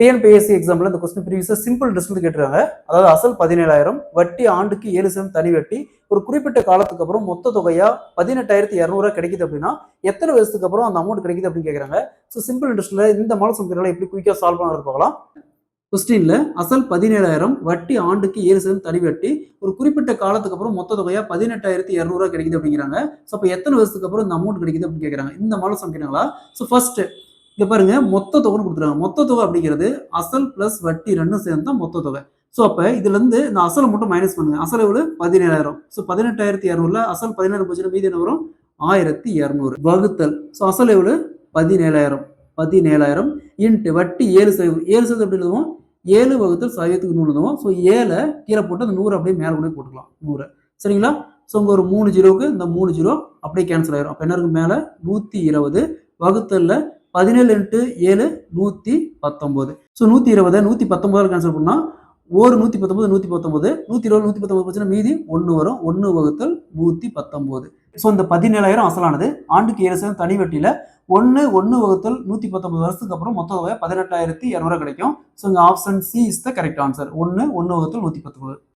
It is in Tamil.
டிஎன்பிஎஸ்சி எக்ஸாம்பிள் இந்த கொஸ்டின் ப்ரீவியஸா சிம்பிள் இன்ட்ரெஸ்ட் கேட்டிருக்காங்க. அதாவது அசல் 17,000 வட்டி ஆண்டுக்கு 7% தனி வட்டி ஒரு குறிப்பிட்ட காலத்துக்கு அப்புறம் மொத்த தொகையா 18,200 கிடைக்குது அப்படின்னா எத்தனை வருஷத்துக்கு அப்புறம் அந்த அமௌண்ட் கிடைக்குது அப்படின்னு கேட்கறாங்க. ஸோ சிம்பிள் இன்ட்ரெஸ்ட்ல இந்த மாடல் சம்ஸ்களை எப்படி குயிக்கா சால்வ் பண்ணுறது பார்க்கலாம். கொஸ்டின்ல அசல் 17,000 வட்டி ஆண்டுக்கு 7% தனி வட்டி ஒரு குறிப்பிட்ட காலத்துக்கு அப்புறம் மொத்த தொகையா 18,200 கிடைக்குது அப்படிங்கிறாங்க. ஸோ அப்போ எத்தனை வருஷத்துக்கு அப்புறம் இந்த அமௌண்ட் கிடைக்குது அப்படின்னு கேட்கறாங்க. இந்த மாடல் சம்ஸ்ங்களா. ஸோ ஃபர்ஸ்ட் இங்க பாருங்க மொத்த தொகைன்னு கொடுத்துருக்காங்க. மொத்த தொகை அப்படிங்கிறது அசல் பிளஸ் வட்டி ரெண்டும் சேர்ந்து தான் மொத்த தொகை. ஸோ அப்ப இதுல இருந்து இந்த அசலை மட்டும் மைனஸ் பண்ணுங்க. அசல் எவ்வளவு 17,000. ஸோ 18,200 அசல் 17,000 போச்சுன்னா மீதி என்ன வரும் 1,200 வகுத்தல். ஸோ அசல் எவ்வளவு 17,000 இன்ட்டு வட்டி 7% 7% எப்படி எழுதுவோம் 7 வகுத்தல் சதவீதத்துக்கு 100 எழுதுவோம். ஸோ 7 கீழே போட்டு அந்த 100 அப்படியே மேலே கூட போட்டுக்கலாம் 100. சரிங்களா. ஸோ இங்க ஒரு 3 ஜீரோவுக்கு இந்த 3 ஜீரோ அப்படியே கேன்சல் ஆயிரும். அப்ப என்ன இருக்கு மேல 120 வகுத்தல்ல 17 இன்ட்டு 7 119. ஸோ 120 119 கேன்சல் பண்ணா ஒரு 119 119 120 119 போச்சுன்னா மீதி 1 வரும் 1 வகுத்தல் 119. ஸோ இந்த 17,000 அசலானது ஆண்டுக்கு 7% தனி வட்டியில 1 வகுத்தல் 119 வருஷத்துக்கு அப்புறம் மொத்த தொகை 18,200 கிடைக்கும். ஸோ இங்க option C is the correct answer. 1 வகுத்தல் 119.